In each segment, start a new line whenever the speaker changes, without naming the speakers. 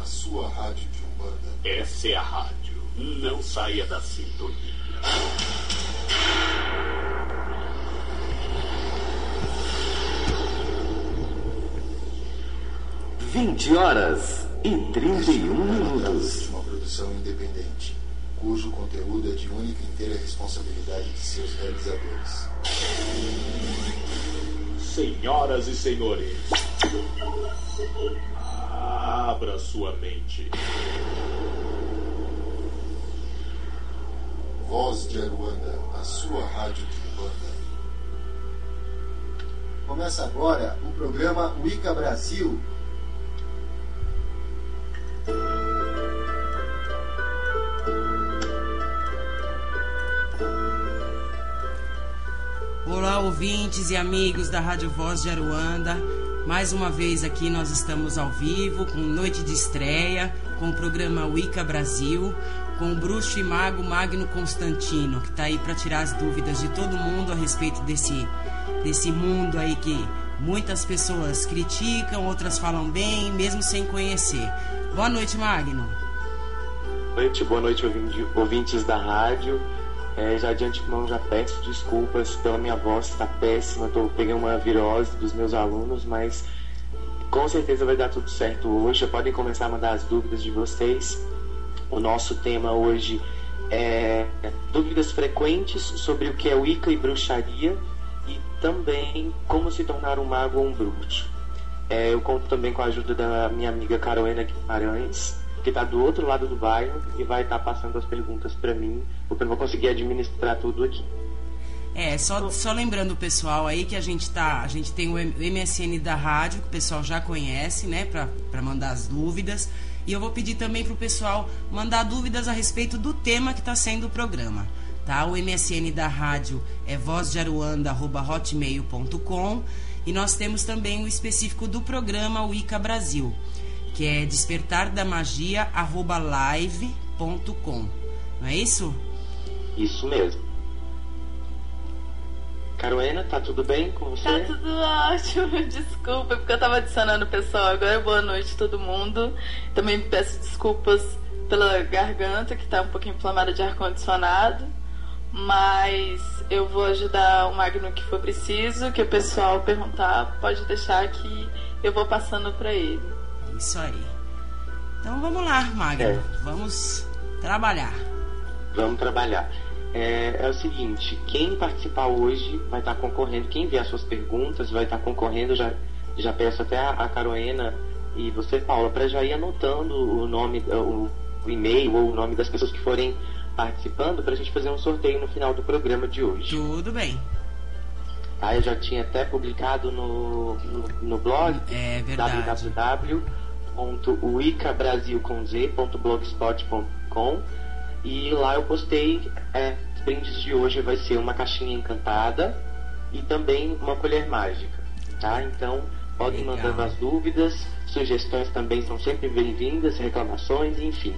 sua rádio de Umbanda.
Essa é a rádio. Não saia da sintonia.
20h31.
Uma produção independente, cujo conteúdo é de única e inteira responsabilidade de seus realizadores.
Senhoras e senhores, abra sua mente.
Voz de Aruanda, a sua rádio de Umbanda. Começa agora o programa Wicca Brasil.
Olá, ouvintes e amigos da Rádio Voz de Aruanda. Mais uma vez aqui nós estamos ao vivo, com noite de estreia, com o programa Wicca Brasil, com o bruxo e mago Magno Constantino, que está aí para tirar as dúvidas de todo mundo a respeito desse mundo aí que muitas pessoas criticam, outras falam bem, mesmo sem conhecer. Boa noite, Magno.
Boa noite, ouvintes da rádio. Já de antemão já peço desculpas pela minha voz, está péssima. Peguei uma virose dos meus alunos, mas com certeza vai dar tudo certo hoje. Já podem começar a mandar as dúvidas de vocês. O nosso tema hoje é dúvidas frequentes sobre o que é Wicca e bruxaria e também como se tornar um mago ou um bruxo. Eu conto também com a ajuda da minha amiga Caroena Guimarães, que está do outro lado do bairro e vai estar passando as perguntas para mim, porque eu não vou conseguir administrar tudo aqui.
Só lembrando o pessoal aí que a gente tem o MSN da rádio, que o pessoal já conhece, né, para mandar as dúvidas. E eu vou pedir também para o pessoal mandar dúvidas a respeito do tema que está sendo o programa. Tá? O MSN da rádio é vozdearuanda@hotmail.com e nós temos também o específico do programa Wicca Brasil, que é despertardamagia@live.com. Não é isso?
Isso mesmo. Caroena, tá tudo bem com você?
Tá tudo ótimo, desculpa, porque eu tava adicionando o pessoal agora. Boa noite todo mundo. Também peço desculpas pela garganta, que tá um pouquinho inflamada de ar-condicionado. Mas eu vou ajudar o Magno que for preciso, que o pessoal perguntar, pode deixar que eu vou passando pra ele.
Isso aí. Então vamos lá, Magno. Vamos trabalhar.
Vamos trabalhar. É o seguinte, quem participar hoje vai estar concorrendo, quem enviar suas perguntas vai estar concorrendo. Já peço até a Caroena e você, Paula, para já ir anotando o nome, o e-mail ou o nome das pessoas que forem participando, para a gente fazer um sorteio no final do programa de hoje.
Tudo bem.
Eu já tinha até publicado no blog, www.wiccabrasil.blogspot.com, e lá eu postei os brindes de hoje. Vai ser uma caixinha encantada e também uma colher mágica, tá? Então podem mandando as dúvidas, sugestões também são sempre bem-vindas, reclamações, enfim,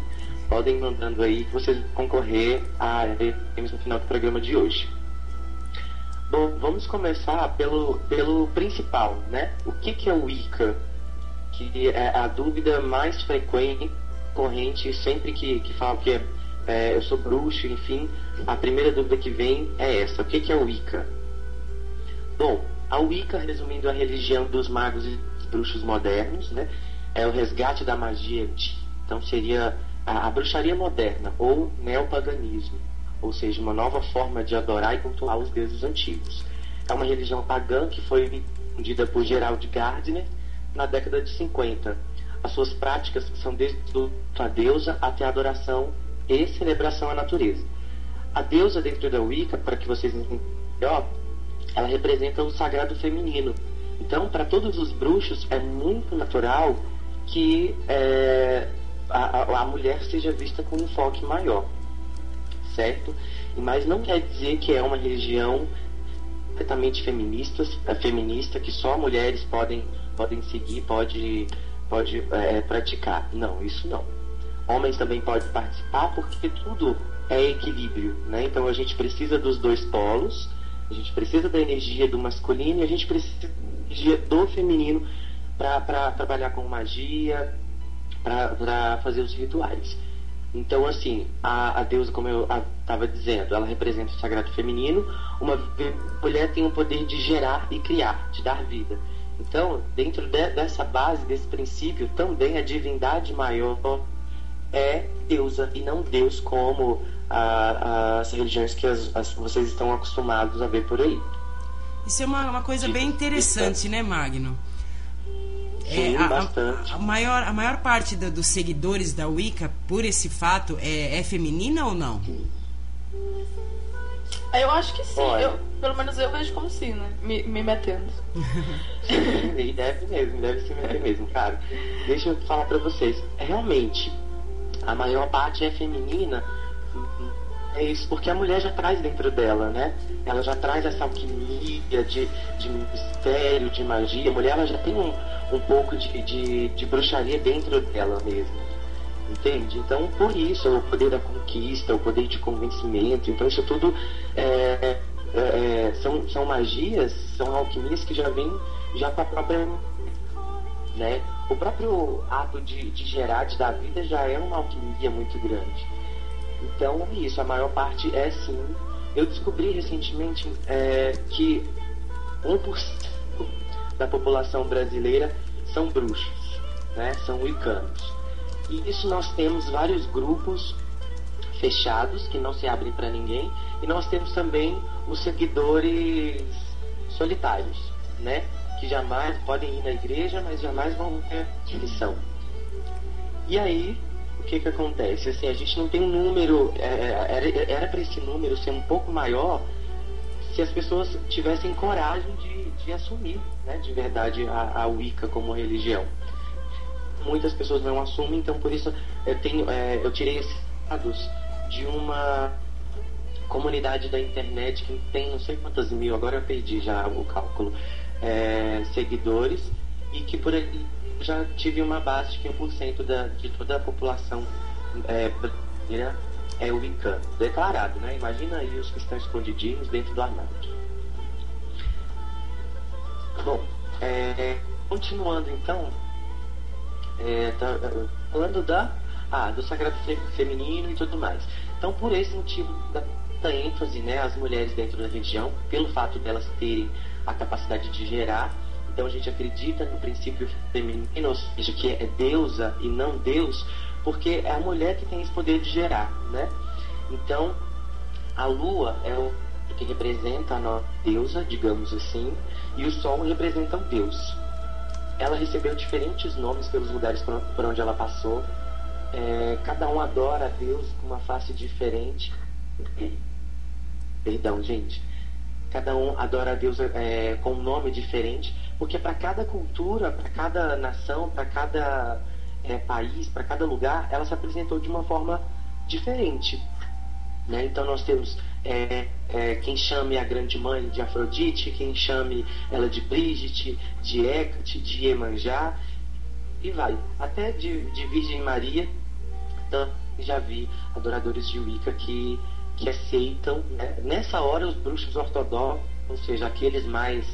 podem mandando aí que vocês vão concorrer a prêmios no final do programa de hoje. Bom, vamos começar pelo principal, né? O que é o Wicca? Que é a dúvida mais frequente, corrente, sempre que falam que eu sou bruxo, enfim, a primeira dúvida que vem é essa: o que é o Wicca? Bom, a Wicca, resumindo, a religião dos magos e bruxos modernos, né? É o resgate da magia, então seria a bruxaria moderna ou neopaganismo, ou seja, uma nova forma de adorar e cultuar os deuses antigos. É uma religião pagã que foi difundida por Gerald Gardner na década de 50. As suas práticas são desde a deusa até a adoração e celebração à natureza. A deusa dentro da Wicca, para que vocês entendam melhor, ela representa o sagrado feminino. Então, para todos os bruxos, é muito natural que a mulher seja vista com um enfoque maior, certo? Mas não quer dizer que é uma religião completamente feminista, que só mulheres podem seguir, pode praticar. Não, isso não. Homens também podem participar, porque tudo é equilíbrio, né? Então a gente precisa dos dois polos, a gente precisa da energia do masculino e a gente precisa da energia do feminino para trabalhar com magia, para fazer os rituais. Então, assim, a deusa, como eu estava dizendo, ela representa o sagrado feminino. Uma mulher tem o poder de gerar e criar, de dar vida. Então, dentro dessa base, desse princípio, também a divindade maior é deusa e não Deus, como as religiões que vocês estão acostumados a ver por aí.
Isso é uma coisa bem interessante, né, Magno?
Sim, bastante.
A maior parte dos seguidores da Wicca, por esse fato, é feminina ou não?
Eu acho que sim.
Olha.
Pelo menos eu vejo como sim, né? Me metendo.
E deve se meter mesmo, cara. Deixa eu falar pra vocês. Realmente, a maior parte é feminina. É isso, porque a mulher já traz dentro dela, né? Ela já traz essa alquimia de mistério, de magia. A mulher, ela já tem um pouco de bruxaria dentro dela mesmo, entende? Então, por isso, o poder da conquista, o poder de convencimento. Então, isso tudo são magias, são alquimias que já vêm já com a própria, né? O próprio ato de gerar, de dar vida, já é uma alquimia muito grande. Então, isso, a maior parte é sim. Eu descobri recentemente que 1% da população brasileira são bruxos, né? São wiccanos. E isso nós temos vários grupos fechados, que não se abrem para ninguém, e nós temos também os seguidores solitários, né? Que jamais podem ir na igreja, mas jamais vão ter inscrição. E aí, o que acontece? Assim, a gente não tem um número, era para esse número ser um pouco maior se as pessoas tivessem coragem de assumir, né, de verdade a Wicca como religião. Muitas pessoas não assumem, então por isso eu tirei esses dados de uma comunidade da internet que tem não sei quantas mil, agora eu perdi já o cálculo, seguidores, e que por aí já tive uma base de que 1% de toda a população brasileira é wiccan, declarado, né? Imagina aí os que estão escondidinhos dentro do armário. Bom, continuando então, falando do sagrado feminino e tudo mais. Então, por esse motivo da ênfase, né, as mulheres dentro da religião, pelo fato delas terem a capacidade de gerar. Então a gente acredita no princípio feminino, ou seja, que é deusa e não Deus, porque é a mulher que tem esse poder de gerar, né? Então, a lua é o que representa a nossa deusa, digamos assim, e o sol representa o Deus. Ela recebeu diferentes nomes pelos lugares por onde ela passou. Cada um adora a Deus com uma face diferente. Perdão, gente. Cada um adora a Deus com um nome diferente, porque para cada cultura, para cada nação, para cada país, para cada lugar, ela se apresentou de uma forma diferente, né? Então nós temos quem chame a grande mãe de Afrodite, quem chame ela de Brigitte, de Hecate, de Iemanjá, e vai. Até de Virgem Maria. Então, já vi adoradores de Wicca que aceitam, né? Nessa hora os bruxos ortodoxos, ou seja, aqueles mais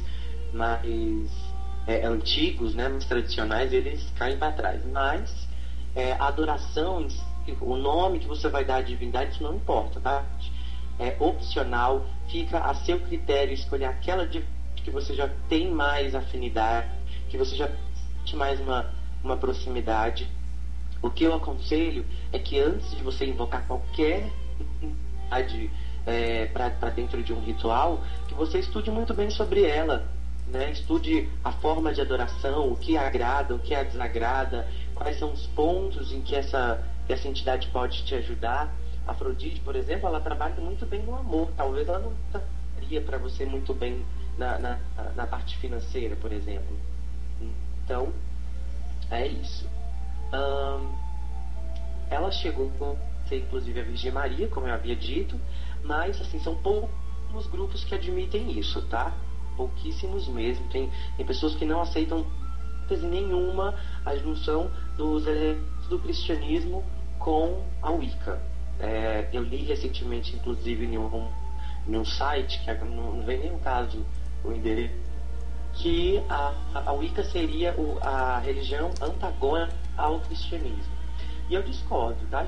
antigos, né, mais tradicionais, eles caem para trás. Mas a adoração, o nome que você vai dar à divindade, isso não importa, tá? É opcional, fica a seu critério escolher aquela que você já tem mais afinidade, que você já tem mais uma proximidade. O que eu aconselho é que antes de você invocar qualquer para dentro de um ritual, que você estude muito bem sobre ela, né? Estude a forma de adoração, o que agrada, o que a desagrada, quais são os pontos em que essa entidade pode te ajudar. A Afrodite, por exemplo, ela trabalha muito bem no amor. Talvez ela não trabalharia para você muito bem na parte financeira, por exemplo. Então, é isso. Ela chegou com inclusive a Virgem Maria, como eu havia dito, mas assim, são poucos grupos que admitem isso, tá? Pouquíssimos mesmo. Tem pessoas que não aceitam nenhuma a junção dos elementos do cristianismo com a Wicca. Eu li recentemente, inclusive, em um site, que não vem nem o caso o endereço, que a Wicca seria a religião antagônica ao cristianismo. E eu discordo, tá?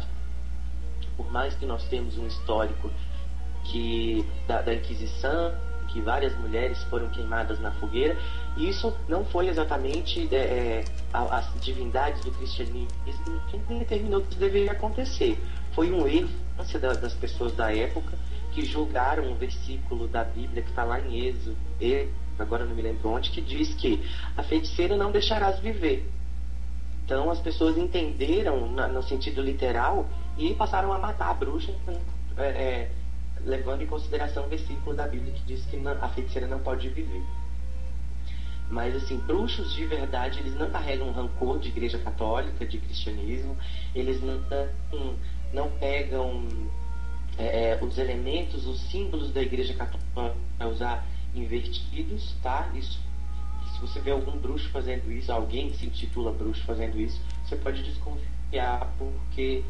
Por mais que nós temos um histórico da Inquisição, que várias mulheres foram queimadas na fogueira, isso não foi exatamente as divindades do cristianismo que determinou que isso deveria acontecer. Foi um erro das pessoas da época que julgaram um versículo da Bíblia que está lá em Êxodo, agora não me lembro onde, que diz que a feiticeira não deixarás viver. Então as pessoas entenderam no sentido literal e passaram a matar a bruxa, levando em consideração o versículo da Bíblia que diz que a feiticeira não pode viver. Mas assim, bruxos de verdade, eles não carregam rancor de igreja católica, de cristianismo, eles não pegam os elementos, os símbolos da igreja católica para usar invertidos, tá? Isso, se você vê algum bruxo fazendo isso, alguém que se intitula bruxo fazendo isso, você pode desconfiar, porque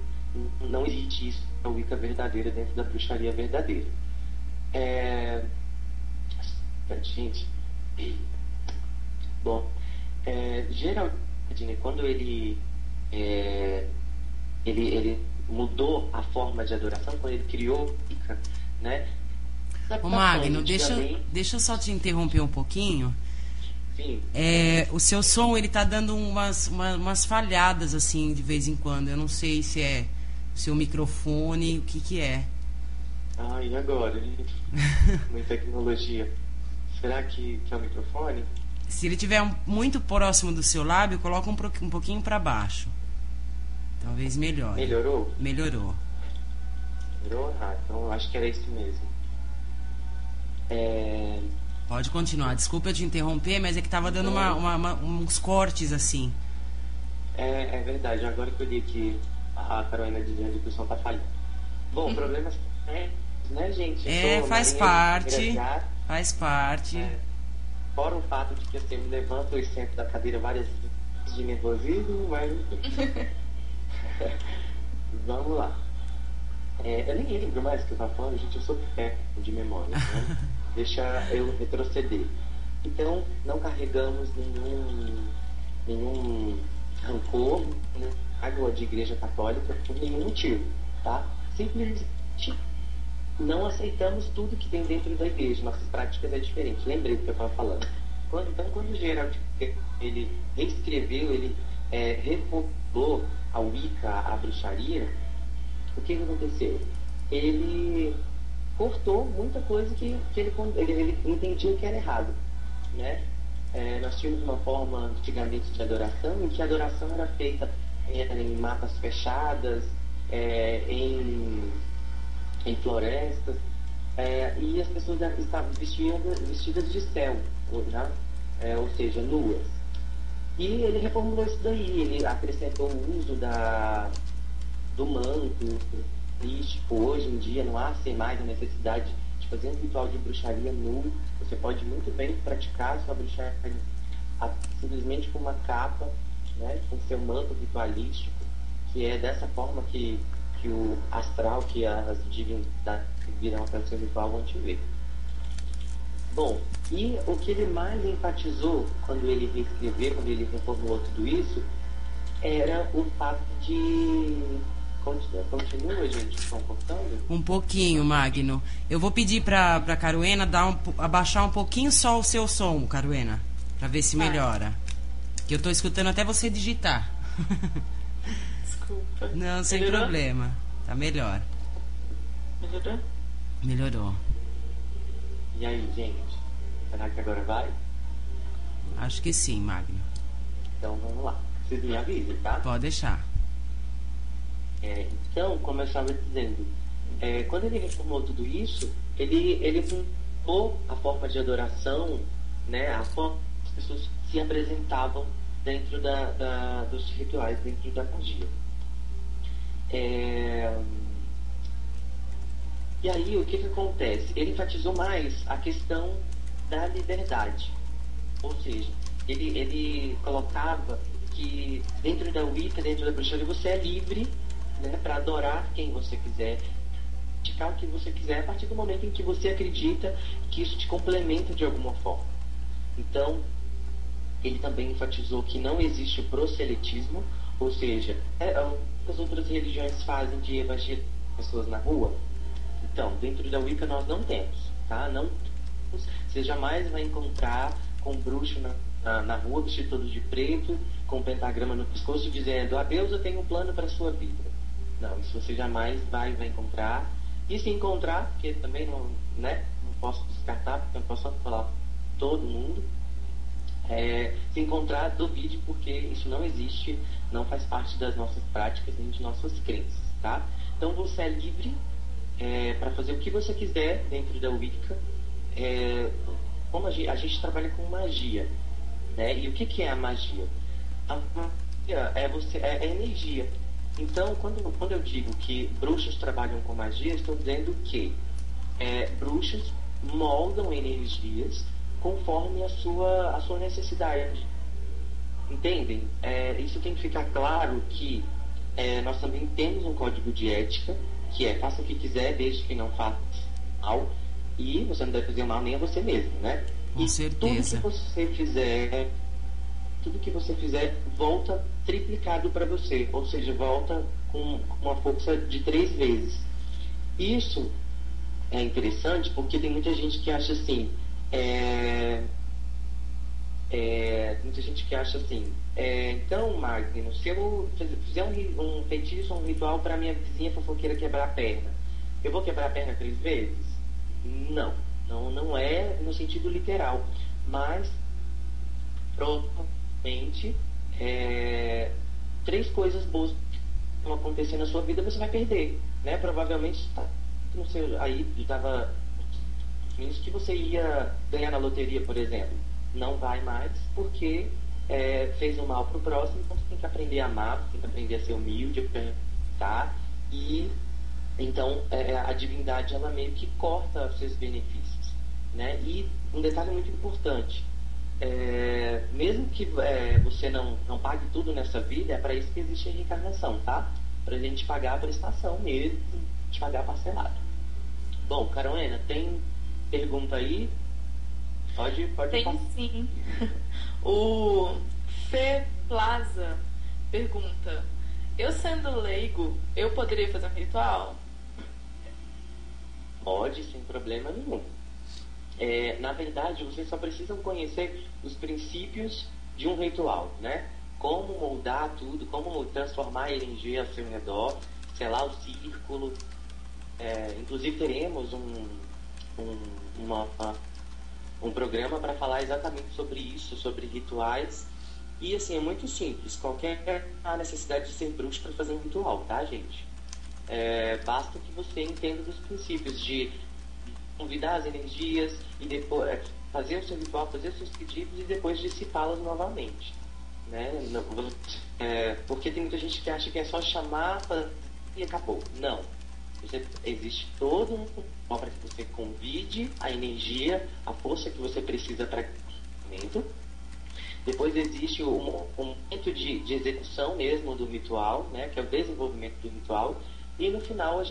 não existe isso na Wicca verdadeira dentro da bruxaria verdadeira. Gente, bom, Geraldine, quando ele mudou a forma de adoração, quando ele criou Wicca, né?
Ô Magno, deixa eu só te interromper um pouquinho.
Sim.
O seu som, ele tá dando umas falhadas assim de vez em quando. Eu não sei se é o seu microfone, o que é.
E agora, gente? Muita tecnologia. Será que é o microfone?
Se ele estiver muito próximo do seu lábio, coloca um pouquinho para baixo. Talvez melhore.
Melhorou?
Melhorou.
Melhorou? Então eu acho que era isso mesmo.
Pode continuar. Desculpa eu te interromper, mas é que tava dando uns cortes assim.
É verdade. Agora que eu li aqui a Carolina dizendo que o som tá falhando. Bom, problemas né, gente?
Faz parte. Faz parte.
Fora o fato de que eu me levanto e sento da cadeira várias vezes de nervosismo, mas vamos lá. Eu nem lembro mais o que eu estava falando, gente, eu sou péssimo de memória, né? Deixa eu retroceder. Então, não carregamos nenhum rancor, né, água de igreja católica por nenhum motivo, tá? Simplesmente não aceitamos tudo que tem dentro da igreja, nossas práticas é diferente. Lembrei do que eu estava falando. Quando o Gerald ele reescreveu, ele reformulou a Wicca, a bruxaria, o que aconteceu? Ele cortou muita coisa que ele entendia que era errado, né? Nós tínhamos uma forma antigamente de adoração, em que a adoração era feita em matas fechadas, em florestas, e as pessoas estavam vestidas de céu, né? Ou seja, nuas. E ele reformulou isso daí, ele acrescentou o uso do manto místico. Hoje em dia não há mais a necessidade de fazer um ritual de bruxaria nu. Você pode muito bem praticar a sua bruxaria simplesmente com uma capa, né, com seu manto ritualístico, que é dessa forma que o astral, que as divindades que virão até o seu ritual vão te ver. Bom, e o que ele mais enfatizou quando ele reescreveu, quando ele reformulou tudo isso, era o fato de... Continua, gente, estão cortando?
Um pouquinho, Magno. Eu vou pedir pra Caruena abaixar um pouquinho só o seu som, Caruena, pra ver se melhora. Que eu tô escutando até você digitar.
Desculpa.
Não, sem problema. Tá melhor.
Melhorou?
Melhorou.
E aí, gente? Será que agora vai?
Acho que sim, Magno.
Então vamos lá. Vocês me avisem, tá?
Pode deixar.
Então, como eu estava dizendo, quando ele reformou tudo isso, ele mudou a forma de adoração, né, a forma que as pessoas se apresentavam dentro dos rituais, dentro da magia. E aí, o que acontece? Ele enfatizou mais a questão da liberdade. Ou seja, ele colocava que dentro da Wicca, dentro da bruxaria, você é livre, né, para adorar quem você quiser, praticar o que você quiser, a partir do momento em que você acredita que isso te complementa de alguma forma. Então, ele também enfatizou que não existe o proselitismo, Ou seja, o que as outras religiões fazem de evangelizar pessoas na rua? Então, dentro da Wicca nós não temos, tá? Não temos. Você jamais vai encontrar com um bruxo na rua, vestido todo de preto, com um pentagrama no pescoço, dizendo: a deusa tem um plano para a sua vida. Não, isso você jamais vai encontrar. E se encontrar, porque também não posso descartar, porque eu não posso falar todo mundo, se encontrar, duvide, porque isso não existe, não faz parte das nossas práticas nem de nossas crenças, tá? Então você é livre para fazer o que você quiser dentro da Wicca. Como a gente trabalha com magia, né? E o que é a magia? A magia é energia. Então, quando eu digo que bruxos trabalham com magia, estou dizendo que bruxos moldam energias conforme a sua necessidade. Entendem? Isso tem que ficar claro que nós também temos um código de ética, que faça o que quiser, desde que não faça mal, e você não deve fazer mal nem a você mesmo, né?
Com certeza.
Tudo que você fizer volta triplicado para você, ou seja, volta com uma força de 3 vezes. Isso é interessante porque tem muita gente que acha assim, muita gente que acha assim, então, Magno, se eu fizer um feitiço, um ritual para minha vizinha fofoqueira quebrar a perna, eu vou quebrar a perna 3 vezes? Não é no sentido literal, mas provavelmente 3 coisas boas que vão acontecer na sua vida você vai perder, né? Provavelmente não sei, aí estava menos que você ia ganhar na loteria, por exemplo, não vai mais porque fez um mal pro próximo. Então você tem que aprender a amar, você tem que aprender a ser humilde, a perguntar, e então a divindade ela meio que corta os seus benefícios, né? E um detalhe muito importante, mesmo que você não pague tudo nessa vida, é para isso que existe a reencarnação, tá? Pra gente pagar a prestação mesmo, te pagar parcelado. Bom, Carolina, tem pergunta aí? Pode
tem
passar.
Sim. O Fê Plaza pergunta: eu sendo leigo, eu poderia fazer um ritual?
Pode, sem problema nenhum. Na verdade, vocês só precisam conhecer os princípios de um ritual, né? Como moldar tudo, como transformar a energia ao seu redor, selar o círculo. Inclusive teremos um programa para falar exatamente sobre isso, sobre rituais. E assim, é muito simples. Qualquer necessidade de ser bruxo para fazer um ritual, tá, gente? Basta que você entenda dos princípios de convidar as energias e depois fazer o seu ritual, fazer os seus pedidos e depois dissipá-los novamente, né? Porque tem muita gente que acha que é só chamar e acabou. Não. Existe todo um ritual para que você convide a energia, a força que você precisa para o momento. Depois existe um momento de execução mesmo do ritual, né, que é o desenvolvimento do ritual. E no final,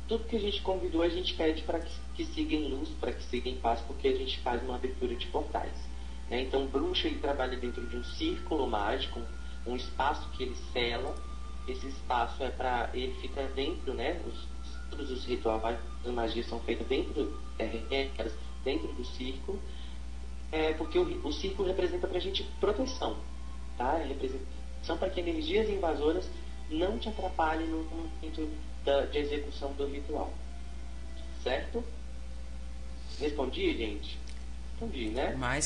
tudo que a gente convidou, a gente pede para que siga em luz, para que siga em paz, porque a gente faz uma abertura de portais, né? Então, o bruxo ele trabalha dentro de um círculo mágico, um espaço que ele sela. Esse espaço ele fica dentro, né? Todos os rituais da magia são feitos dentro do círculo, porque o círculo representa pra gente proteção, tá? Representação para que energias invasoras não te atrapalhem no momento de execução do ritual. Certo? Respondi, gente? Respondi, né?
Mais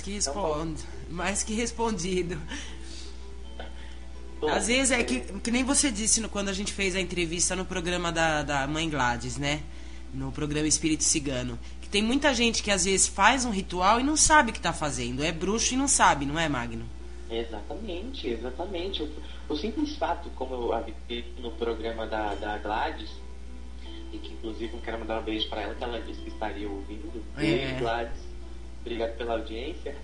que respondido.
Bom,
às vezes que nem você disse quando a gente fez a entrevista no programa da Mãe Gladys, né? No programa Espírito Cigano. Que tem muita gente que às vezes faz um ritual e não sabe o que está fazendo. É bruxo e não sabe, não é, Magno?
Exatamente. O simples fato, como eu avisei no programa da Gladys, e que inclusive eu quero mandar um beijo para ela, que ela disse que estaria ouvindo. Beijo, Gladys. Obrigado pela audiência.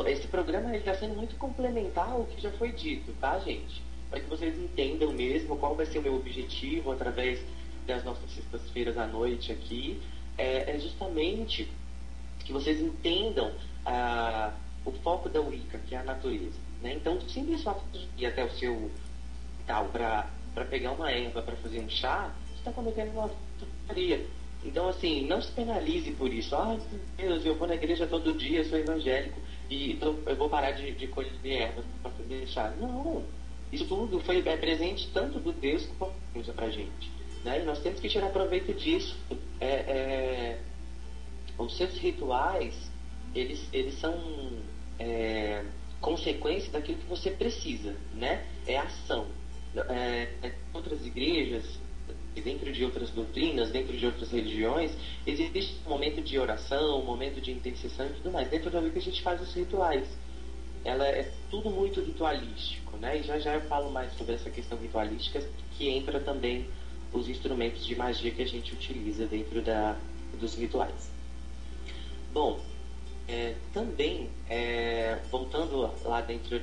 Esse programa está sendo muito complementar ao que já foi dito, tá, gente? Para que vocês entendam mesmo qual vai ser o meu objetivo através das nossas sextas-feiras à noite aqui. Justamente que vocês entendam o foco da Wicca, que é a natureza, né? Então, o simples fato de ir até o seu tal para pegar uma erva para fazer um chá, você está cometendo uma faria. Então, assim, não se penalize por isso. Meu Deus, eu vou na igreja todo dia, sou evangélico e eu vou parar de colher ervas para fazer chá. Não, isso tudo é presente tanto do Deus quanto usa para a gente, né? E nós temos que tirar proveito disso. Os seus rituais, eles são consequência daquilo que você precisa, né? É ação. Outras igrejas, dentro de outras doutrinas, dentro de outras religiões, existe um momento de oração, um momento de intercessão e tudo mais. Dentro da Wicca a gente faz os rituais. Ela é tudo muito ritualístico, né? E já eu falo mais sobre essa questão ritualística, que entra também os instrumentos de magia que a gente utiliza dentro dos rituais. Bom, também, voltando lá dentro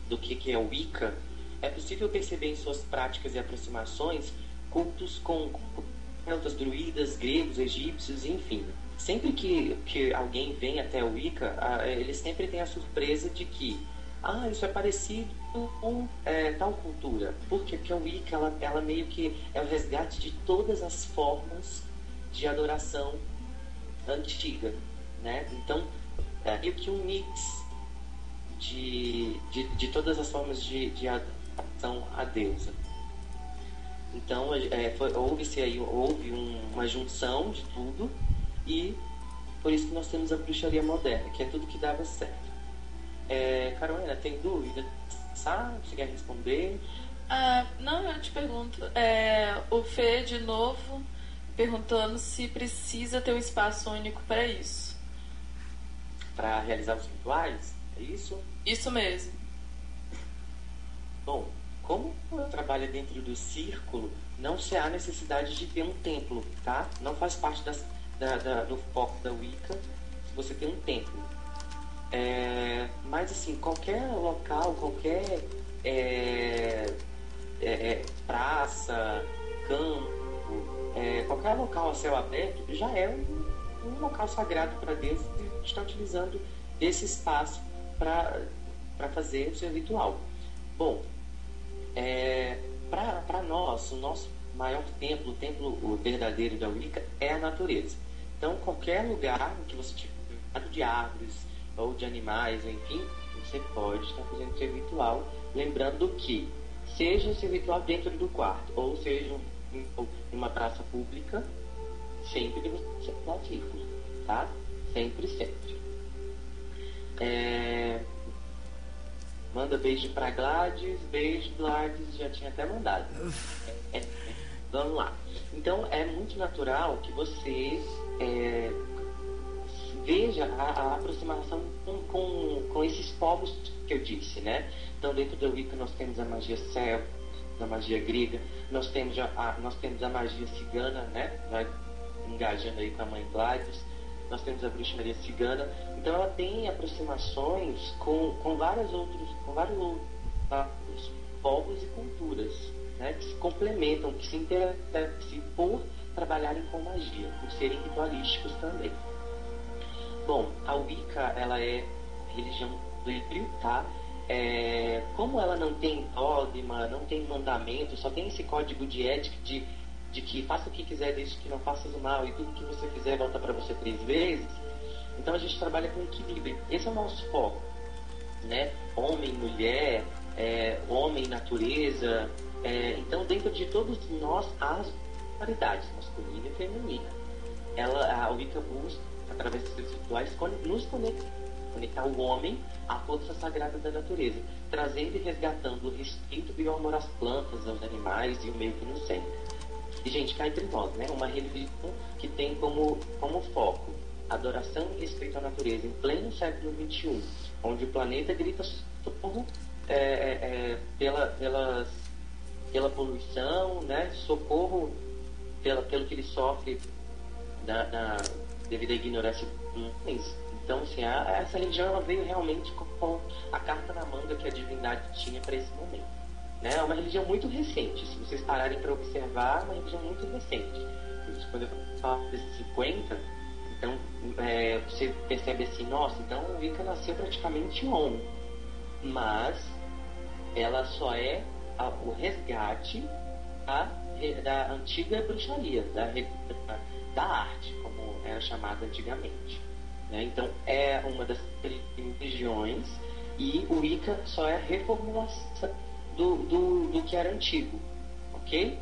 do que é o Wicca, é possível perceber em suas práticas e aproximações cultos com celtas, druidas, gregos, egípcios, enfim. Sempre que alguém vem até o Wicca, eles sempre têm a surpresa de que isso é parecido com tal cultura. Porque a Wicca, ela meio que é o resgate de todas as formas de adoração antiga, né? Então, é meio que um mix de todas as formas de adoração à deusa. Então, houve uma junção de tudo, e por isso que nós temos a bruxaria moderna, que é tudo que dava certo. Carolina, tem dúvida? Sabe? Você quer responder?
Não, eu te pergunto. O Fê, de novo, perguntando se precisa ter um espaço único para isso.
Para realizar os rituais? É isso?
Isso mesmo.
Bom, como eu trabalho dentro do círculo, não se há necessidade de ter um templo, tá? Não faz parte do foco da Wicca se você tem um templo. Mas assim, qualquer local, qualquer praça, campo, qualquer local a céu aberto já é um local sagrado para Deus, e a gente está utilizando esse espaço para fazer o seu ritual. Bom, para nós, o nosso maior templo, o templo verdadeiro da Wicca, é a natureza. Então, qualquer lugar que você tiver de árvores ou de animais, enfim, você pode estar fazendo seu ritual, lembrando que seja seu ritual dentro do quarto, ou seja em uma praça pública, sempre você está círculo, tá? Sempre. Manda beijo pra Gladys. Beijo, Gladys, já tinha até mandado. Vamos lá. Então, é muito natural que você veja a aproximação com esses povos que eu disse, né? Então, dentro da Wicca nós temos a magia celta, a magia grega, nós temos a magia cigana, né? Engajando aí com a mãe Gladys. Nós temos a bruxaria cigana. Então ela tem aproximações com vários outros povos e culturas, né, que se complementam, que se interessam por trabalharem com magia, por serem ritualísticos também. Bom, a Wicca, ela é religião do livre, tá? Como ela não tem dogma, não tem mandamento, só tem esse código de ética de que faça o que quiser, desde que não faças o mal, e tudo que você fizer volta para você 3 vezes. Então a gente trabalha com equilíbrio. Esse é o nosso foco, né? Homem, mulher, homem, natureza. Então, dentro de todos nós, há as paridades, masculina e feminina. A Wicca busca, através desses rituais, nos conectar o homem à força sagrada da natureza, trazendo e resgatando o respeito e o amor às plantas, aos animais e o meio que nos cerca. E, gente, cá entre nós, né? Uma religião que tem como foco adoração e respeito à natureza em pleno século XXI, onde o planeta grita socorro pela poluição, né? Socorro pelo que ele sofre devido à ignorância dos homens. Então, assim, essa religião ela veio realmente com a carta na manga que a divindade tinha para esse momento. É uma religião muito recente. Se vocês pararem para observar, é uma religião muito recente. Quando eu falo desses 50, então você percebe assim, nossa, então o Wicca nasceu praticamente ontem, mas ela só é o resgate da antiga bruxaria, da arte, como era chamada antigamente, né? Então é uma das religiões, e o Wicca só é a reformulação do que era antigo, ok?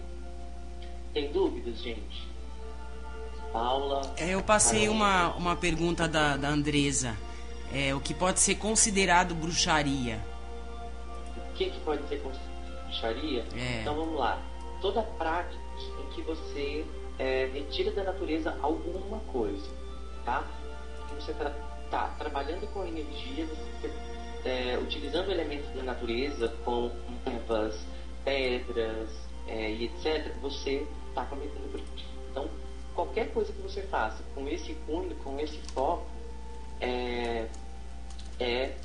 Tem dúvidas, gente? Paula?
Eu passei uma pergunta da Andresa. O que pode ser considerado bruxaria?
O que pode ser considerado bruxaria? Então vamos lá. Toda prática em que você retira da natureza alguma coisa, tá? Você está trabalhando com energia, você, utilizando elementos da natureza, como ervas, pedras e etc., você está cometendo bruxaria. Então, qualquer coisa que você faça com esse cunho, com esse foco, é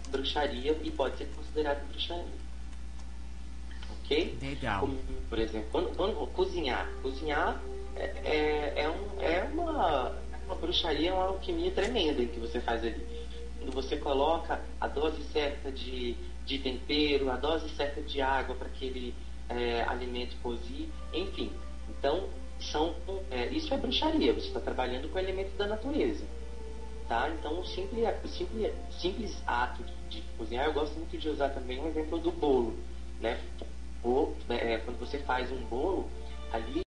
bruxaria e pode ser considerado bruxaria. Ok?
Legal.
Como, por exemplo, quando cozinhar é uma bruxaria, é uma alquimia tremenda que você faz ali. Quando você coloca a dose certa de tempero, a dose certa de água para aquele alimento cozir, enfim. Então, isso é bruxaria, você está trabalhando com elementos da natureza. Tá? Então, o simples ato de cozinhar, eu gosto muito de usar também um exemplo do bolo, né? Quando você faz um bolo, ali